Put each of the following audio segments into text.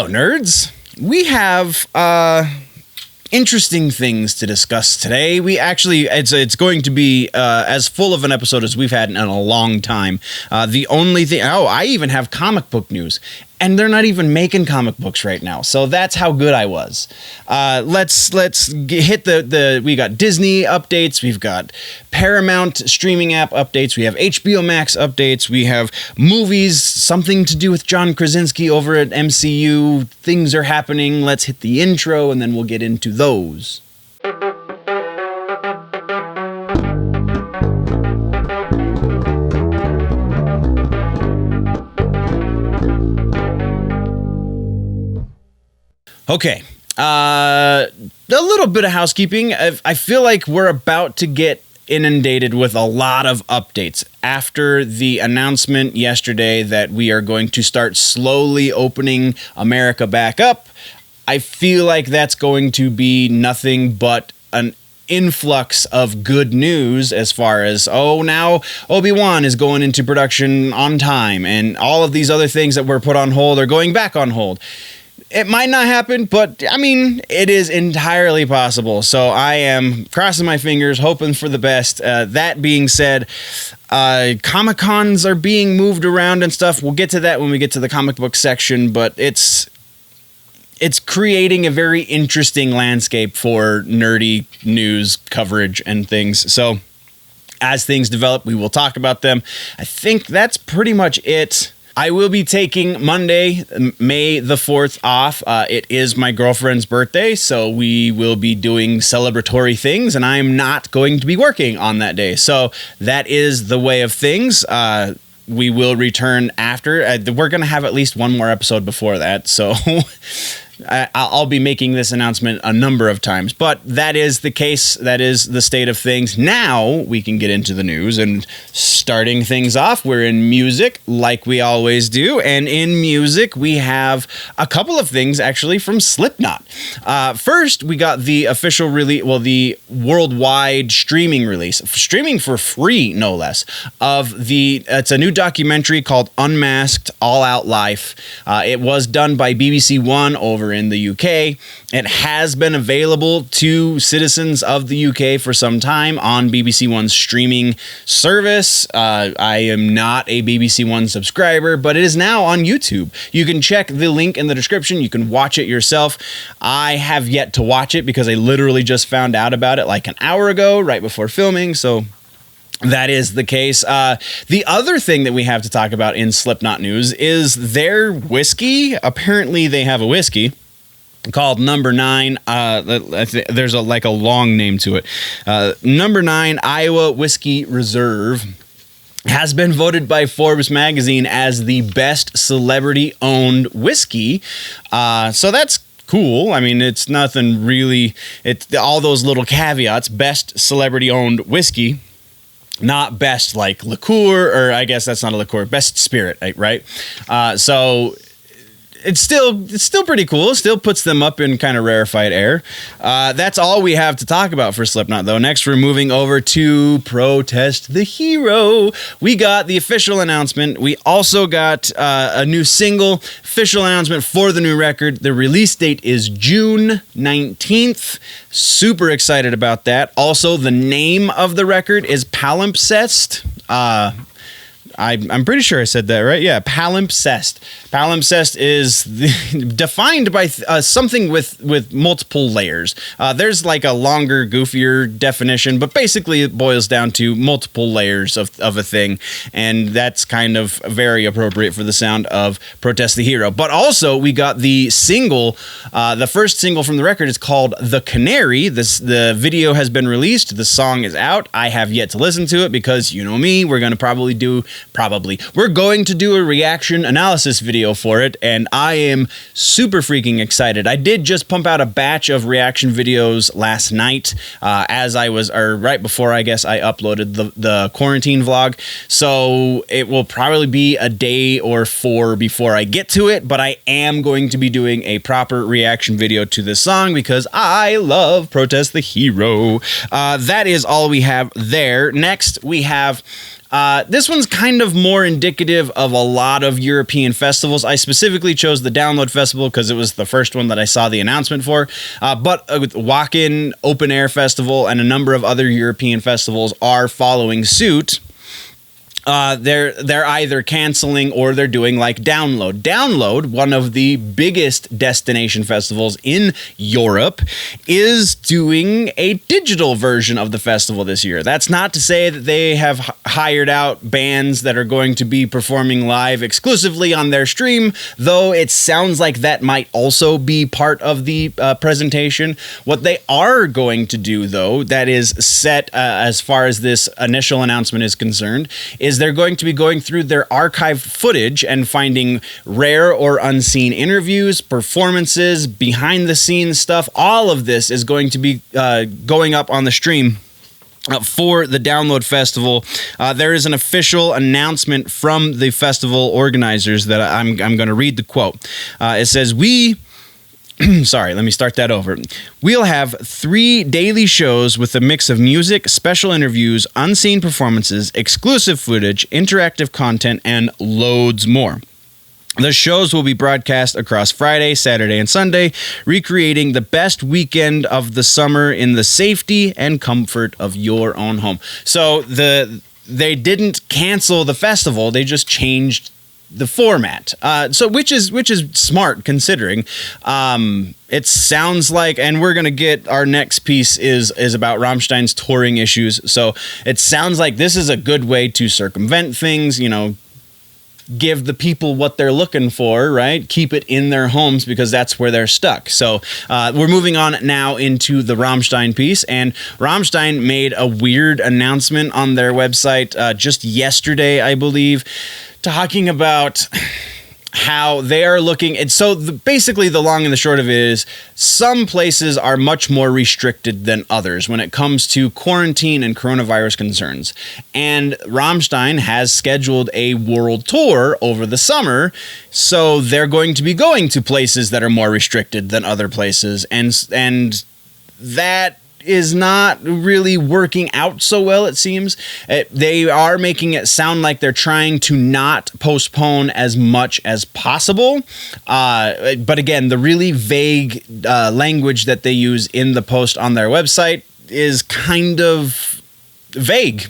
Hello, nerds. We have interesting things to discuss today. We actually, it's going to be as full of an episode as we've had in a long time. The only thing, I even have comic book news. And they're not even making comic books right now. So that's how good I was. Let's hit we got Disney updates. We've got Paramount streaming app updates. We have HBO Max updates. We have movies, something to do with John Krasinski over at MCU. Things are happening. Let's hit the intro and then we'll get into those. Okay, a little bit of housekeeping. I feel like we're about to get inundated with a lot of updates after the announcement yesterday that we are going to start slowly opening America back up. I feel like that's going to be nothing but an influx of good news as far as, now Obi-Wan is going into production on time and all of these other things that were put on hold are going back on hold. It might not happen, but I mean, it is entirely possible. So I am crossing my fingers, hoping for the best. That being said, Comic-Cons are being moved around and stuff. We'll get to that when we get to the comic book section, but it's creating a very interesting landscape for nerdy news coverage and things. So as things develop, we will talk about them. I think that's pretty much it. I will be taking Monday, May the 4th off. It is my girlfriend's birthday, so we will be doing celebratory things, and I'm not going to be working on that day. So that is the way of things. We will return after. We're going to have at least one more episode before that, so I'll be making this announcement a number of times, but that is the case. That is the state of things. Now we can get into the news, and starting things off, we're in music like we always do. And in music, we have a couple of things actually from Slipknot. First, we got the official release, the worldwide streaming release, streaming for free, no less, it's a new documentary called Unmasked, All Out Life. It was done by BBC One over in the UK. It has been available to citizens of the UK for some time on BBC One's streaming service. I am not a BBC One subscriber, but it is now on YouTube. You can check the link in the description. You can watch it yourself. I have yet to watch it because I literally just found out about it like an hour ago, right before filming, so that is the case. The other thing that we have to talk about in Slipknot news is their whiskey. Apparently, they have a whiskey called Number 9. There's a long name to it. Number 9 Iowa Whiskey Reserve has been voted by Forbes magazine as the best celebrity-owned whiskey. So that's cool. I mean, it's nothing really. It's all those little caveats. Best celebrity-owned whiskey. Not best like liqueur, or I guess that's not a liqueur, best spirit, right? So it's still pretty cool. Still puts them up in kind of rarefied air. That's all we have to talk about for Slipknot, though. Next, we're moving over to Protest the Hero. We got the official announcement. We also got a new single, official announcement for the new record. The release date is June 19th. Super excited about that. Also, the name of the record is Palimpsest. I'm pretty sure I said that right. Yeah, Palimpsest. Palimpsest is defined by something with multiple layers. There's like a longer, goofier definition, but basically it boils down to multiple layers of a thing, and that's kind of very appropriate for the sound of Protest the Hero. But also, we got the single, the first single from the record is called The Canary. The video has been released. The song is out. I have yet to listen to it because, you know me, we're going to do a reaction analysis video for it, and I am super freaking excited. I did just pump out a batch of reaction videos last night right before I guess I uploaded the quarantine vlog, so it will probably be a day or 4 before I get to it, but I am going to be doing a proper reaction video to this song because I love Protest the Hero. That is all we have there. Next, we have This one's kind of more indicative of a lot of European festivals. I specifically chose the Download Festival because it was the first one that I saw the announcement for. But Walk-In Open Air Festival and a number of other European festivals are following suit. They're either canceling or they're doing like Download. Download, one of the biggest destination festivals in Europe, is doing a digital version of the festival this year. That's not to say that they have hired out bands that are going to be performing live exclusively on their stream, though it sounds like that might also be part of the presentation. What they are going to do, though, that is set as far as this initial announcement is concerned, is they're going to be going through their archived footage and finding rare or unseen interviews, performances, behind the scenes stuff. All of this is going to be going up on the stream for the Download Festival. There is an official announcement from the festival organizers that I'm going to read the quote. It says, Sorry, let me start that over. We'll have 3 daily shows with a mix of music, special interviews, unseen performances, exclusive footage, interactive content, and loads more. The shows will be broadcast across Friday, Saturday, and Sunday, recreating the best weekend of the summer in the safety and comfort of your own home. So they didn't cancel the festival, they just changed the format, which is smart considering. It sounds like, and we're gonna get our next piece is about Rammstein's touring issues. So it sounds like this is a good way to circumvent things. Give the people what they're looking for, right? Keep it in their homes because that's where they're stuck. So we're moving on now into the Rammstein piece, and Rammstein made a weird announcement on their website just yesterday, I believe, talking about how they are looking. And so basically the long and the short of it is some places are much more restricted than others when it comes to quarantine and coronavirus concerns. And Rammstein has scheduled a world tour over the summer, so they're going to be going to places that are more restricted than other places. And that is not really working out so well, it seems. They are making it sound like they're trying to not postpone as much as possible. But again, the really vague language that they use in the post on their website is kind of vague.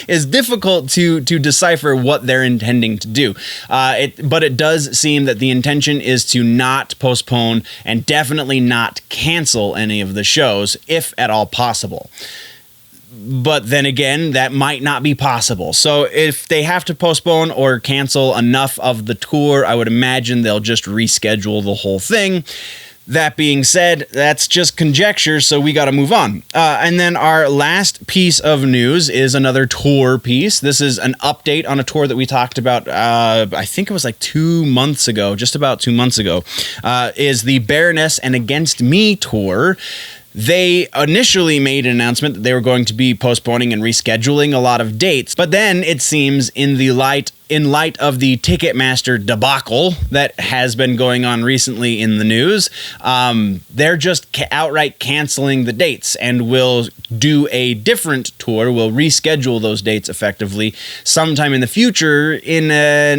It's difficult to decipher what they're intending to do. But it does seem that the intention is to not postpone and definitely not cancel any of the shows, if at all possible. But then again, that might not be possible. So if they have to postpone or cancel enough of the tour, I would imagine they'll just reschedule the whole thing. That being said, that's just conjecture, so we got to move on. And then our last piece of news is another tour piece. This is an update on a tour that we talked about, I think it was like 2 months ago, just about 2 months ago, is the Baroness and Against Me tour. They initially made an announcement that they were going to be postponing and rescheduling a lot of dates, but then it seems in light of the Ticketmaster debacle that has been going on recently in the news, they're just outright canceling the dates and will do a different tour. Will reschedule those dates effectively sometime in the future in a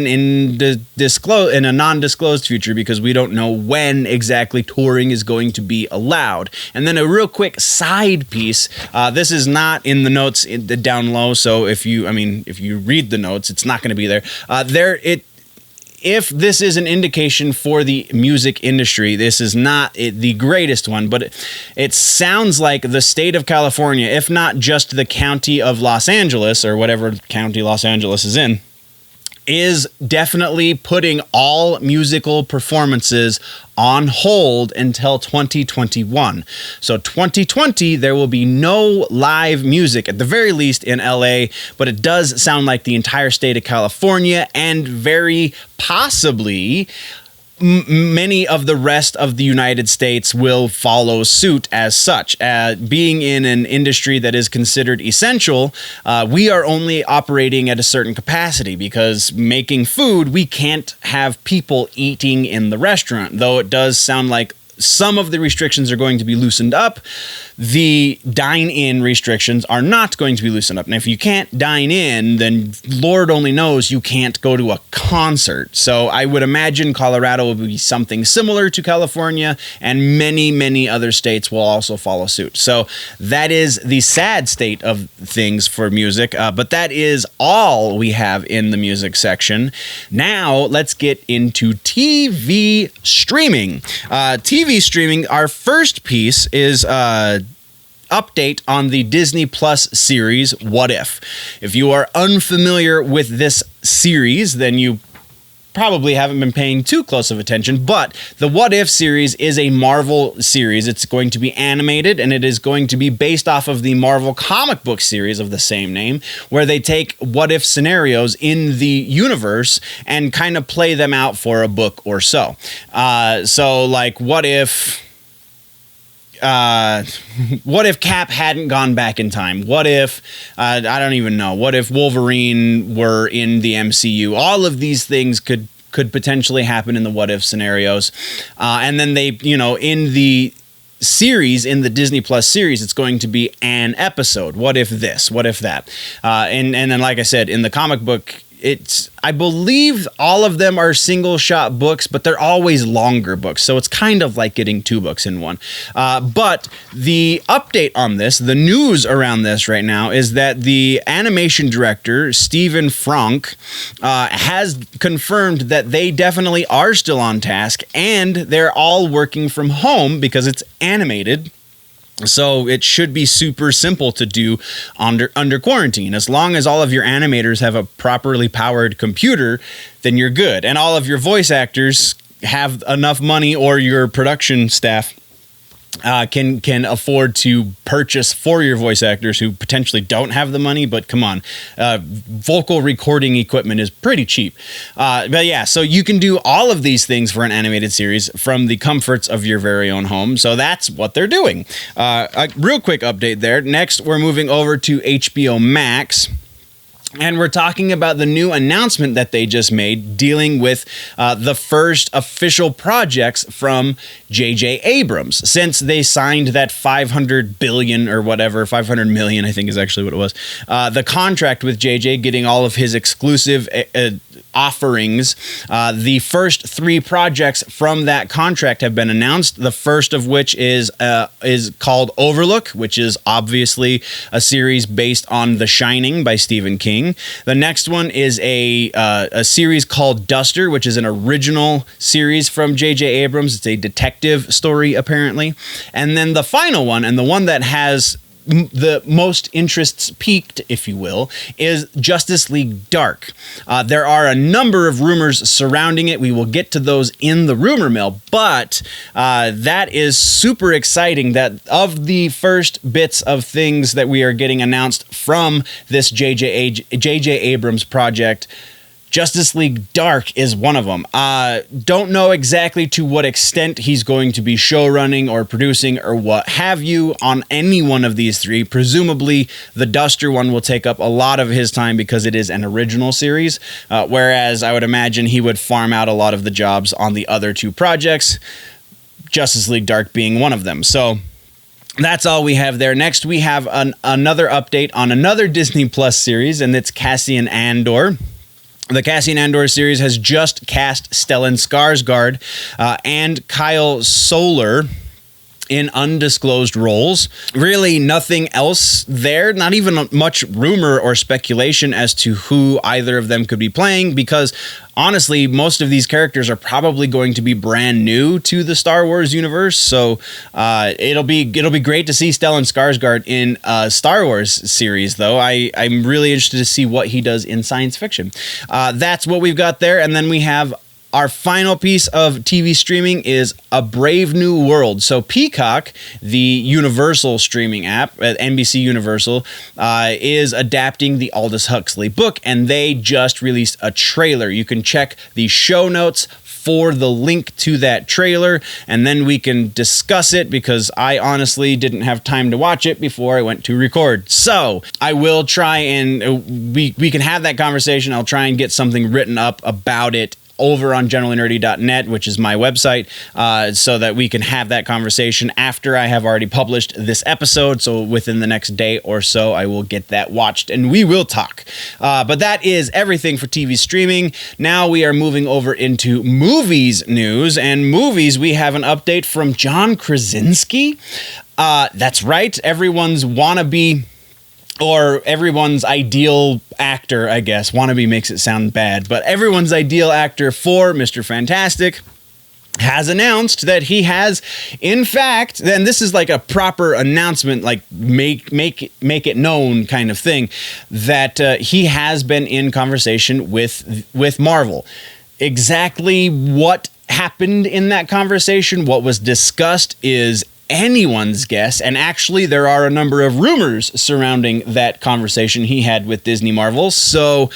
non-disclosed future, because we don't know when exactly touring is going to be allowed. And then a real quick side piece. This is not in the notes down low, so if you read the notes, it's not going to be there. If this is an indication for the music industry, this is not the greatest one, but it sounds like the state of California, if not just the county of Los Angeles, or whatever county Los Angeles is in, is definitely putting all musical performances on hold until 2021. So 2020, there will be no live music, at the very least in LA, but it does sound like the entire state of California and very possibly many of the rest of the United States will follow suit as such. Being in an industry that is considered essential, we are only operating at a certain capacity because making food, we can't have people eating in the restaurant, though it does sound like some of the restrictions are going to be loosened up. The dine-in restrictions are not going to be loosened up. And if you can't dine in, then Lord only knows you can't go to a concert. So I would imagine Colorado will be something similar to California, and many, many other states will also follow suit. So that is the sad state of things for music, but that is all we have in the music section. Now let's get into TV streaming. TV streaming, our first piece is update on the Disney Plus series What If. If you are unfamiliar with this series, then you probably haven't been paying too close of attention, but the What If series is a Marvel series. It's going to be animated, and it is going to be based off of the Marvel comic book series of the same name, where they take what if scenarios in the universe and kind of play them out for a book or so. So like, what if Cap hadn't gone back in time? What if, I don't even know, what if Wolverine were in the MCU? All of these things could potentially happen in the what if scenarios. And then they, in the series, in the Disney Plus series, it's going to be an episode. What if this? What if that? And then, like I said, in the comic book, I believe all of them are single shot books, but they're always longer books. So it's kind of like getting two books in one. But the update on this, the news around this right now, is that the animation director, Stephen Frank, has confirmed that they definitely are still on task, and they're all working from home because it's animated. So it should be super simple to do under quarantine. As long as all of your animators have a properly powered computer, then you're good. And all of your voice actors have enough money, or your production staff can afford to purchase for your voice actors who potentially don't have the money. But come on, vocal recording equipment is pretty cheap. But yeah, so you can do all of these things for an animated series from the comforts of your very own home. So that's what they're doing. A real quick update there. Next, we're moving over to HBO Max. And we're talking about the new announcement that they just made dealing with the first official projects from J.J. Abrams. Since they signed that $500 billion or whatever, $500 million, I think is actually what it was, the contract with J.J. getting all of his exclusive offerings. The first three projects from that contract have been announced. The first of which is called Overlook, which is obviously a series based on The Shining by Stephen King. The next one is a series called Duster, which is an original series from J.J. Abrams. It's a detective story, apparently. And then the final one, and the one that has the most interests peaked, if you will, is Justice League Dark. There are a number of rumors surrounding it. We will get to those in the rumor mill, but that is super exciting that of the first bits of things that we are getting announced from this J.J. Abrams project, Justice League Dark is one of them. Don't know exactly to what extent he's going to be show running or producing or what have you on any one of these three. Presumably, the Duster one will take up a lot of his time because it is an original series, whereas I would imagine he would farm out a lot of the jobs on the other two projects, Justice League Dark being one of them. So that's all we have there. Next, we have another update on another Disney Plus series, and it's Cassian Andor. The Cassian Andor series has just cast Stellan Skarsgård and Kyle Soller in undisclosed roles. Really nothing else there, not even much rumor or speculation as to who either of them could be playing, because honestly, most of these characters are probably going to be brand new to the Star Wars universe. So it'll be great to see Stellan Skarsgård in a Star Wars series, though. I'm really interested to see what he does in science fiction. That's what we've got there. And then we have our final piece of TV streaming is A Brave New World. So Peacock, the Universal streaming app at NBC Universal, is adapting the Aldous Huxley book, and they just released a trailer. You can check the show notes for the link to that trailer, and then we can discuss it, because I honestly didn't have time to watch it before I went to record. So I will try and we can have that conversation. I'll try and get something written up about it over on generallynerdy.net, which is my website, so that we can have that conversation after I have already published this episode. So within the next day or so, I will get that watched and we will talk. But that is everything for TV streaming. Now we are moving over into movies news, and movies, we have an update from John Krasinski. That's right. Everyone's wannabe, or everyone's ideal actor, I guess. Wannabe makes it sound bad, but everyone's ideal actor for Mr. Fantastic has announced that he has, in fact, and this is like a proper announcement, like make it known kind of thing, that he has been in conversation with Marvel. Exactly what happened in that conversation, what was discussed, is anyone's guess, and actually there are a number of rumors surrounding that conversation he had with Disney Marvel. So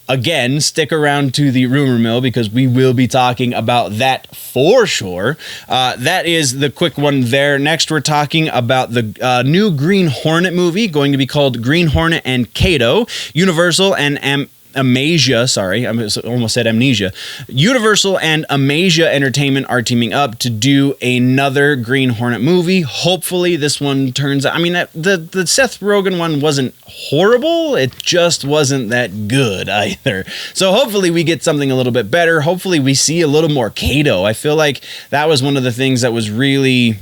again, stick around to the rumor mill because we will be talking about that for sure. That is the quick one there. Next, we're talking about the new Green Hornet movie, going to be called Green Hornet and G.O.A.T. Universal and Amasia, sorry, I almost said Amnesia. Universal and Amasia Entertainment are teaming up to do another Green Hornet movie. Hopefully this one turns out, I mean, the Seth Rogen one wasn't horrible, it just wasn't that good either. So hopefully we get something a little bit better. Hopefully we see a little more Kato. I feel like that was one of the things that was really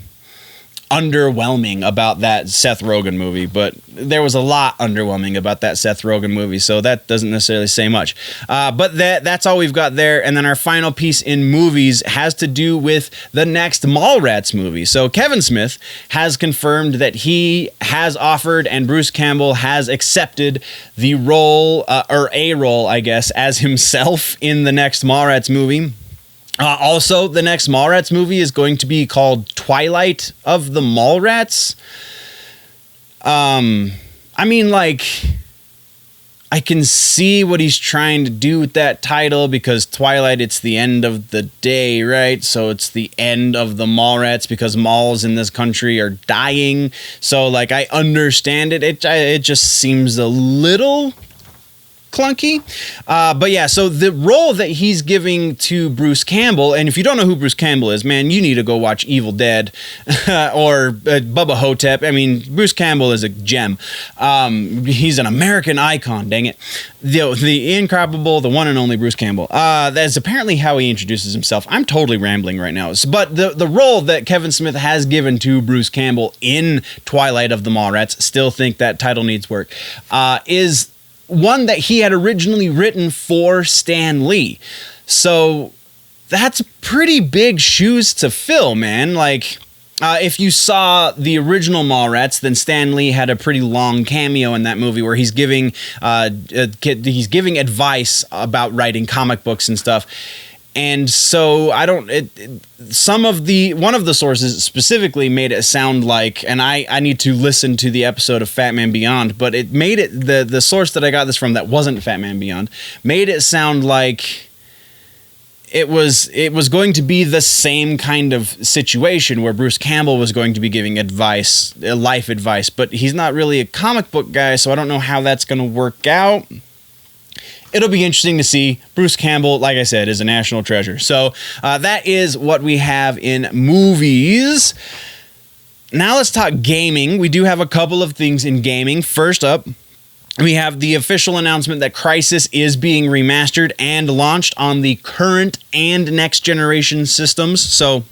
underwhelming about that Seth Rogen movie, but there was a lot underwhelming about that Seth Rogen movie, so that doesn't necessarily say much. But that's all we've got there. And then our final piece in movies has to do with the next Mallrats movie. So Kevin Smith has confirmed that he has offered and Bruce Campbell has accepted the role, or a role, I guess, as himself in the next Mallrats movie. Also, the next Mallrats movie is going to be called Twilight of the Mallrats. I mean, like, I can see what he's trying to do with that title because Twilight, it's the end of the day, right? So it's the end of the Mallrats because malls in this country are dying. So, like, I understand it. It just seems a little clunky. But yeah, so the role that he's giving to Bruce Campbell, and if you don't know who Bruce Campbell is, man, you need to go watch Evil Dead or Bubba Hotep. I mean, Bruce Campbell is a gem. He's an American icon, dang it. The incomparable, the one and only Bruce Campbell. That's apparently how he introduces himself. I'm totally rambling right now. But the role that Kevin Smith has given to Bruce Campbell in Twilight of the Mallrats, still think that title needs work, is one that he had originally written for Stan Lee. So that's pretty big shoes to fill, man. Like, if you saw the original Mallrats, then Stan Lee had a pretty long cameo in that movie where he's giving advice about writing comic books and stuff. And so one of the sources specifically made it sound like, and I need to listen to the episode of Fat Man Beyond, but it made it, the source that I got this from that wasn't Fat Man Beyond, made it sound like it was going to be the same kind of situation where Bruce Campbell was going to be giving advice, life advice, but he's not really a comic book guy, so I don't know how that's going to work out. It'll be interesting to see. Bruce Campbell, like I said, is a national treasure. So that is what we have in movies. Now let's talk gaming. We do have a couple of things in gaming. First up, we have the official announcement that Crysis is being remastered and launched on the current and next generation systems. So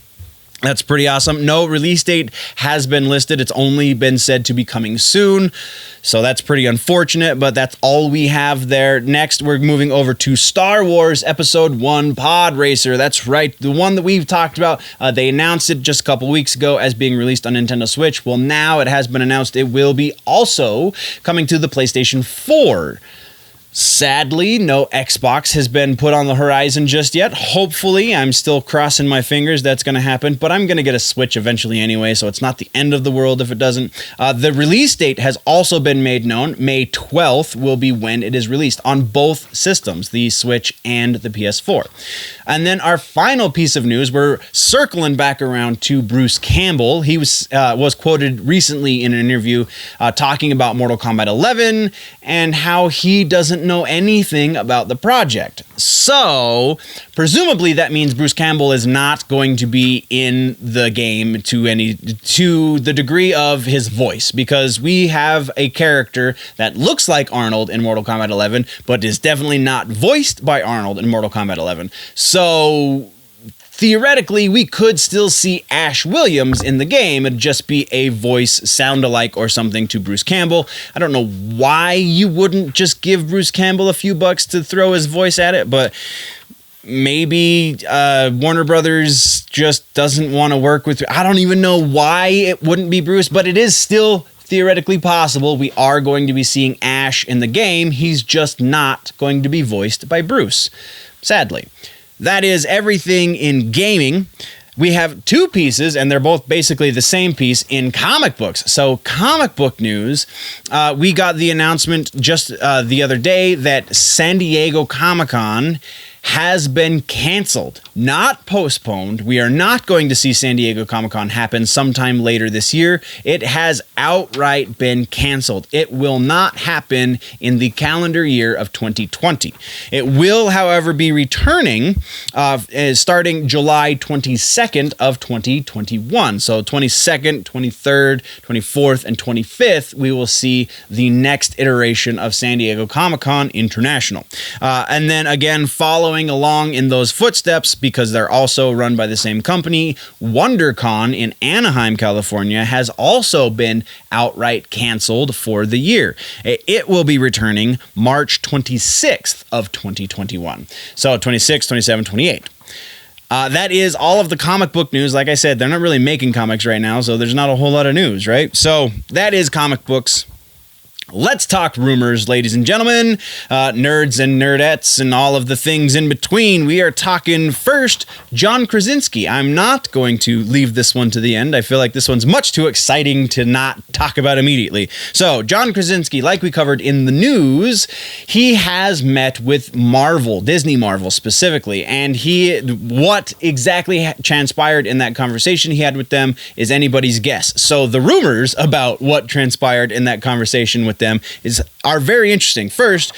that's pretty awesome. No release date has been listed. It's only been said to be coming soon. So that's pretty unfortunate, but that's all we have there. Next, we're moving over to Star Wars Episode 1 Pod Racer. That's right, the one that we've talked about. They announced it just a couple weeks ago as being released on Nintendo Switch. Well, now it has been announced it will be also coming to the PlayStation 4. Sadly, no Xbox has been put on the horizon just yet. Hopefully, I'm still crossing my fingers that's going to happen, but I'm going to get a Switch eventually anyway, so it's not the end of the world if it doesn't. The release date has also been made known. May 12th will be when it is released on both systems, the Switch and the PS4. And then our final piece of news, we're circling back around to Bruce Campbell. He was quoted recently in an interview talking about Mortal Kombat 11 and how he doesn't doesn't know anything about the project. So, presumably that means Bruce Campbell is not going to be in the game to the degree of his voice, because we have a character that looks like Arnold in Mortal Kombat 11, but is definitely not voiced by Arnold in Mortal Kombat 11. So, theoretically, we could still see Ash Williams in the game. It'd just be a voice sound-alike or something to Bruce Campbell. I don't know why you wouldn't just give Bruce Campbell a few bucks to throw his voice at it, but maybe Warner Brothers just doesn't want to work with... I don't even know why it wouldn't be Bruce, but it is still theoretically possible. We are going to be seeing Ash in the game. He's just not going to be voiced by Bruce, sadly. That is everything in gaming. We have two pieces, and they're both basically the same piece in comic books. So, comic book news, we got the announcement just the other day that San Diego Comic-Con has been canceled, not postponed. We are not going to see San Diego Comic-Con happen sometime later this year. It has outright been canceled. It will not happen in the calendar year of 2020. It will, however, be returning starting July 22nd of 2021. So 22nd, 23rd, 24th, and 25th, we will see the next iteration of San Diego Comic-Con International. And then again, following along in those footsteps, because they're also run by the same company, WonderCon in Anaheim, California, has also been outright canceled for the year. It will be returning March 26th of 2021. So 26, 27, 28. That is all of the comic book news. Like I said, they're not really making comics right now, so there's not a whole lot of news, right? So that is comic books. Let's talk rumors, ladies and gentlemen, nerds and nerdettes and all of the things in between. We are talking first John Krasinski. I'm not going to leave this one to the end. I feel like this one's much too exciting to not talk about immediately. So, John Krasinski, like we covered in the news, he has met with Marvel, Disney Marvel specifically, and what exactly transpired in that conversation he had with them is anybody's guess. So, the rumors about what transpired in that conversation with them are very interesting. First,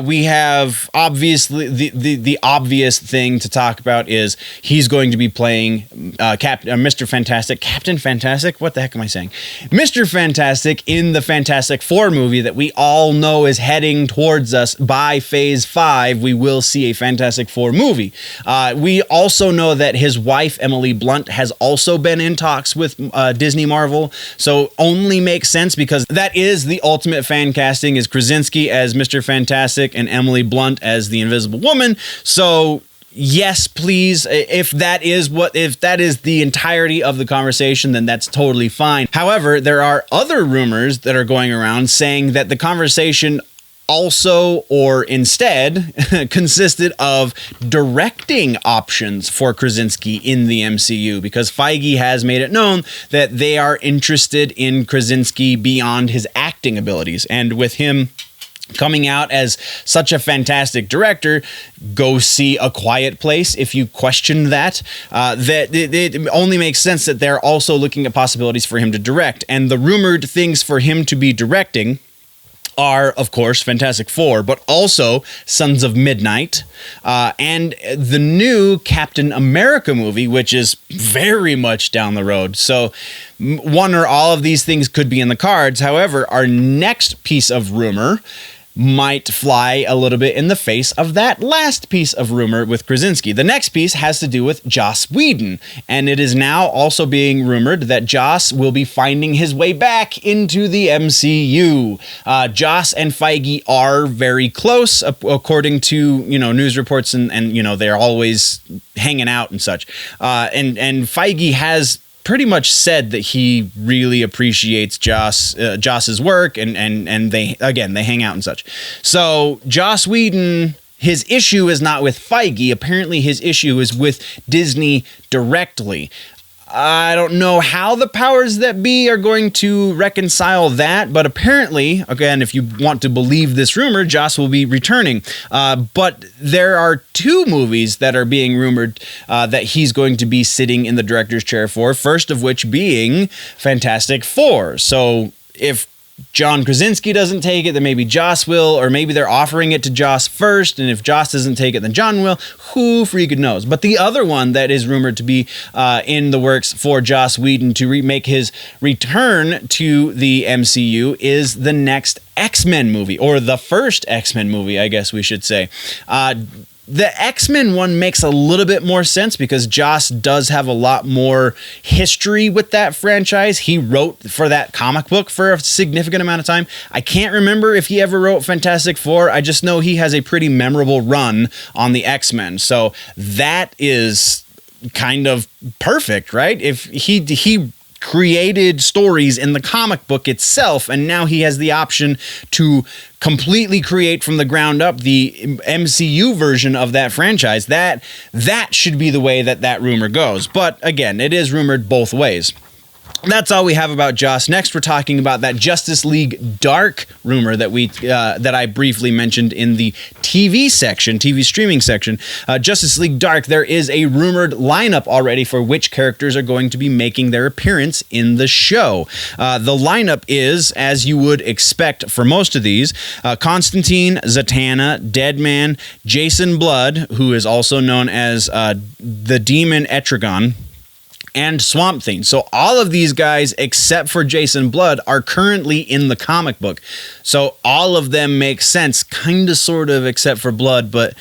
we have obviously the obvious thing to talk about is he's going to be playing Mr. Fantastic, Captain Fantastic. What the heck am I saying? Mr. Fantastic in the Fantastic Four movie that we all know is heading towards us by Phase 5. We will see a Fantastic Four movie. We also know that his wife Emily Blunt has also been in talks with Disney Marvel, so only makes sense because that is the ultimate fan casting, is Krasinski as Mr. Fantastic and Emily Blunt as the Invisible Woman. So yes, please, if that is the entirety of the conversation, then that's totally fine. However, there are other rumors that are going around saying that the conversation also, or instead, consisted of directing options for Krasinski in the MCU, because Feige has made it known that they are interested in Krasinski beyond his acting abilities. And with him coming out as such a fantastic director, go see A Quiet Place if you question that. That it only makes sense that they're also looking at possibilities for him to direct. And the rumored things for him to be directing are, of course, Fantastic Four, but also Sons of Midnight, and the new Captain America movie, which is very much down the road. So one or all of these things could be in the cards. However, our next piece of rumor might fly a little bit in the face of that last piece of rumor with Krasinski. The next piece has to do with Joss Whedon, and it is now also being rumored that Joss will be finding his way back into the MCU. Joss and Feige are very close, according to news reports, and they're always hanging out and such. And Feige has pretty much said that he really appreciates Joss's work, and they hang out and such. So Joss Whedon, his issue is not with Feige. Apparently his issue is with Disney directly. I don't know how the powers that be are going to reconcile that, but apparently, again, if you want to believe this rumor, Joss will be returning. But there are two movies that are being rumored that he's going to be sitting in the director's chair for, first of which being Fantastic Four. So if John Krasinski doesn't take it, then maybe Joss will, or maybe they're offering it to Joss first, and if Joss doesn't take it, then John will. Who freaking knows? But the other one that is rumored to be in the works for Joss Whedon to make his return to the MCU is the next X-Men movie, or the first X-Men movie, I guess we should say. The X-Men one makes a little bit more sense because Joss does have a lot more history with that franchise. He wrote for that comic book for a significant amount of time. I can't remember if he ever wrote Fantastic Four. I just know he has a pretty memorable run on the X-Men. So that is kind of perfect, right? If he created stories in the comic book itself, and now he has the option to completely create from the ground up the MCU version of that franchise. That should be the way that rumor goes. But again, it is rumored both ways. That's all we have about Joss. Next, we're talking about that Justice League Dark rumor that I briefly mentioned in the TV streaming section. Justice League Dark, there is a rumored lineup already for which characters are going to be making their appearance in the show. The lineup is, as you would expect for most of these, Constantine, Zatanna, Deadman, Jason Blood, who is also known as the Demon Etrigan, and Swamp Thing. So all of these guys, except for Jason Blood, are currently in the comic book. So all of them make sense, kind of, sort of, except for Blood, but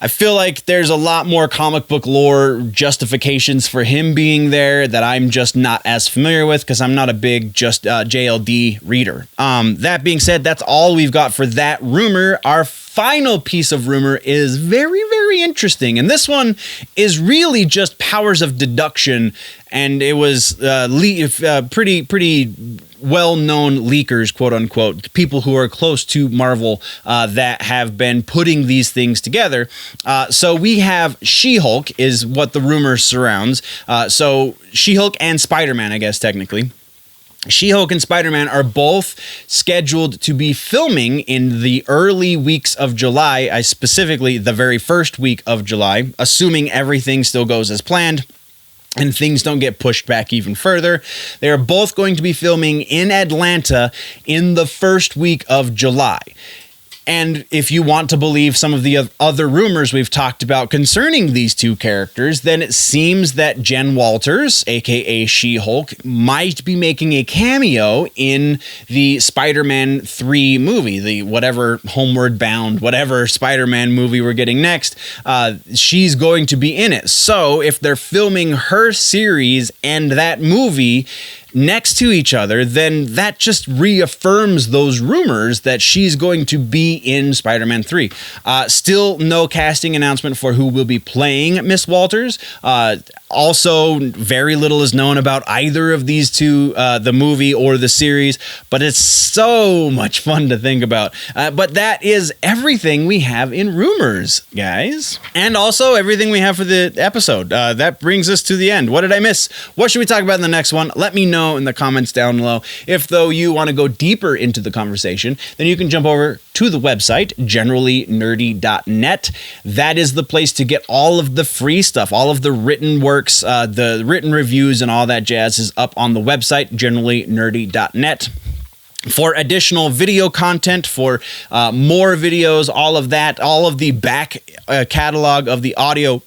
I feel like there's a lot more comic book lore justifications for him being there that I'm just not as familiar with because I'm not a big JLD reader. That being said, that's all we've got for that rumor. Our final piece of rumor is very, very interesting, and this one is really just powers of deduction, and it was pretty well-known leakers, quote-unquote, people who are close to Marvel that have been putting these things together. So we have She-Hulk is what the rumor surrounds. So She-Hulk and Spider-Man, I guess, technically. She-Hulk and Spider-Man are both scheduled to be filming in the early weeks of July, specifically the very first week of July, assuming everything still goes as planned and things don't get pushed back even further. They are both going to be filming in Atlanta in the first week of July. And if you want to believe some of the other rumors we've talked about concerning these two characters, then it seems that Jen Walters, aka She-Hulk, might be making a cameo in the Spider-Man 3 movie, the whatever Homeward Bound, whatever Spider-Man movie we're getting next. She's going to be in it. So if they're filming her series and that movie next to each other, then that just reaffirms those rumors that she's going to be in Spider-Man 3. Still no casting announcement for who will be playing Miss Walters. Also, very little is known about either of these two, the movie or the series, but it's so much fun to think about. But that is everything we have in rumors, guys. And also everything we have for the episode. That brings us to the end. What did I miss? What should we talk about in the next one? Let me know in the comments down below. If, though, you want to go deeper into the conversation, then you can jump over to the website, generallynerdy.net. That is the place to get all of the free stuff, all of the written works, the written reviews and all that jazz is up on the website, generallynerdy.net. For additional video content, for more videos, all of that, all of the back catalog of the audio,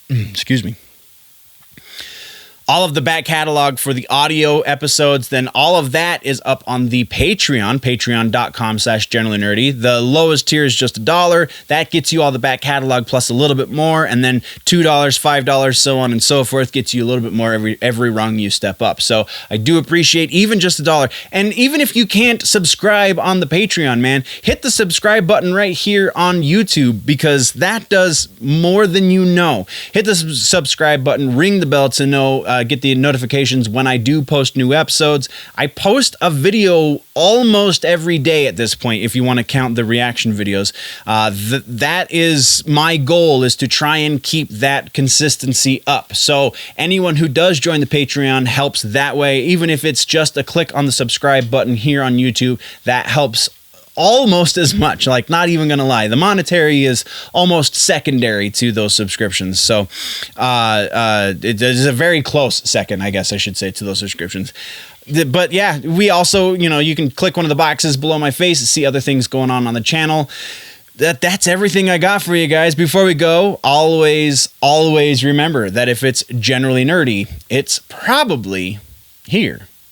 excuse me, all of the back catalog for the audio episodes, then all of that is up on the Patreon, patreon.com/generallynerdy. The lowest tier is just $1. That gets you all the back catalog plus a little bit more, and then $2, $5, so on and so forth, gets you a little bit more every rung you step up. So I do appreciate even just $1. And even if you can't subscribe on the Patreon, man, hit the subscribe button right here on YouTube, because that does more than you know. Hit the subscribe button, ring the bell to know, get the notifications when I do post new episodes. I post a video almost every day at this point, if you want to count the reaction videos. That is my goal, is to try and keep that consistency up. So anyone who does join the Patreon helps that way. Even if it's just a click on the subscribe button here on YouTube, that helps almost as much. Like, not even gonna lie, the monetary is almost secondary to those subscriptions. So it is a very close second, I guess I should say, to those subscriptions. But yeah, we also, you can click one of the boxes below my face to see other things going on the channel. That's everything I got for you guys. Before we go, always remember that if it's generally nerdy, it's probably here.